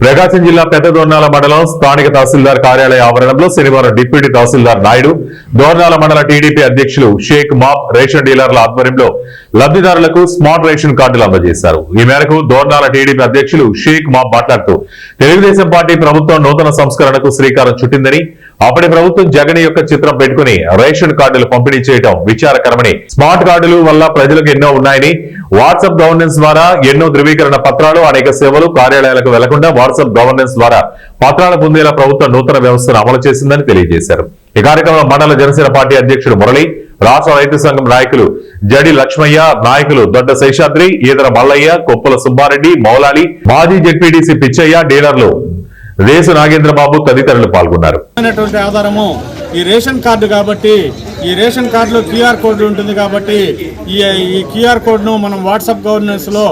ప్రకాశం జిల్లా పెద్ద దోర్నాల మండలం స్థానిక తహసీల్దార్ కార్యాలయ ఆవరణంలో శనివారం డిప్యూటీ తహసీల్దార్ నాయుడు, దోర్నాల మండల టీడీపీ అధ్యక్షులు షేక్ మాప్ రేషన్ డీలర్ల ఆధ్వర్యంలో లబ్ధిదారులకు స్మార్ట్ రేషన్ కార్డులు అందజేశారు. ఈ మేరకు దోర్నాల టీడీపీ అధ్యక్షులు షేక్ మాప్ మాట్లాడుతూ తెలుగుదేశం పార్టీ ప్రభుత్వం నూతన సంస్కరణకు శ్రీకారం చుట్టిందని, అప్పటి ప్రభుత్వం జగన్ యొక్క చిత్రం పెట్టుకుని రేషన్ కార్డులు పంపిణీ చేయడం విచారకరమని, స్మార్ట్ కార్డులు వల్ల ప్రజలకు ఎన్నో ఉన్నాయని, వాట్సాప్ గవర్నెన్స్ ద్వారా ఎన్నో ధృవీకరణ పత్రాలు, అనేక సేవలు కార్యాలయాలకు వెళ్లకుండా వాట్సాప్ గవర్నెన్స్ ద్వారా పత్రాలు పొందేలా ప్రభుత్వం నూతన వ్యవస్థను అమలు చేసిందని తెలియజేశారు. ఈ కార్యక్రమంలో మండల జనసేన పార్టీ అధ్యక్షుడు మురళి, రాష్ట్ర రైతు సంఘం నాయకులు జడి లక్ష్మయ్య, నాయకులు దొడ్డ శేషాద్రి, ఈదర మల్లయ్య, కొప్పుల సుబ్బారెడ్డి, మౌలాలి, మాజీ జెడ్పీటీసీ పిచ్చయ్య, డీలర్లు రేసు నాగేంద్రబాబు తదితరులు పాల్గొన్నారు. ఆధారము ఈ రేషన్ కార్డు కాబట్టి, ఈ రేషన్ కార్డులో క్యూఆర్ కోడ్ ఉంటుంది కాబట్టి ఈ క్యూఆర్ కోడ్ను మనం వాట్సాప్ గవర్నెన్స్లో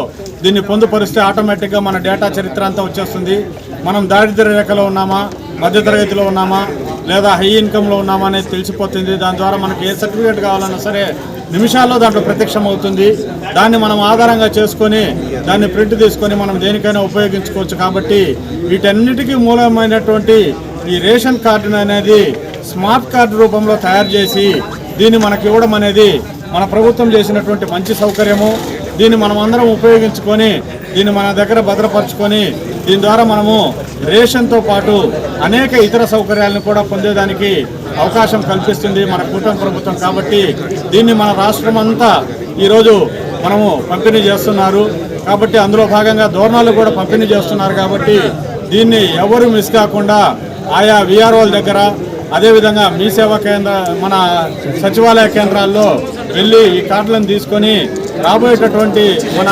దీన్ని పొందుపరిస్తే ఆటోమేటిక్గా మన డేటా చరిత్ర అంతా వచ్చేస్తుంది. మనం దారిద్ర్య రేఖలో ఉన్నామా, మధ్యతరగతిలో ఉన్నామా, లేదా హై ఇన్కంలో ఉన్నామా అనేది తెలిసిపోతుంది. దాని ద్వారా మనకి ఏ సర్టిఫికేట్ కావాలన్నా సరే నిమిషాల్లో దాంట్లో ప్రత్యక్షం అవుతుంది. దాన్ని మనం ఆధారంగా చేసుకొని దాన్ని ప్రింట్ తీసుకొని మనం దేనికైనా ఉపయోగించుకోవచ్చు. కాబట్టి వీటన్నిటికీ మూలమైనటువంటి ఈ రేషన్ కార్డు అనేది స్మార్ట్ కార్డు రూపంలో తయారు చేసి దీన్ని మనకి ఇవ్వడం అనేది మన ప్రభుత్వం చేసినటువంటి మంచి సౌకర్యము. దీన్ని మనం అందరం ఉపయోగించుకొని దీన్ని మన దగ్గర భద్రపరచుకొని దీని ద్వారా మనము రేషన్తో పాటు అనేక ఇతర సౌకర్యాలను కూడా పొందేదానికి అవకాశం కల్పిస్తుంది మన కూటమి ప్రభుత్వం. కాబట్టి దీన్ని మన రాష్ట్రం అంతా ఈరోజు మనము పంపిణీ చేస్తున్నారు. కాబట్టి అందులో భాగంగా దోర్నాలు కూడా పంపిణీ చేస్తున్నారు. కాబట్టి దీన్ని ఎవరు మిస్ కాకుండా ఆయా విఆర్ఓల దగ్గర, అదేవిధంగా మీ సేవా కేంద్ర మన సచివాలయ కేంద్రాల్లో వెళ్ళి ఈ కార్డులను తీసుకొని రాబోయేటటువంటి మన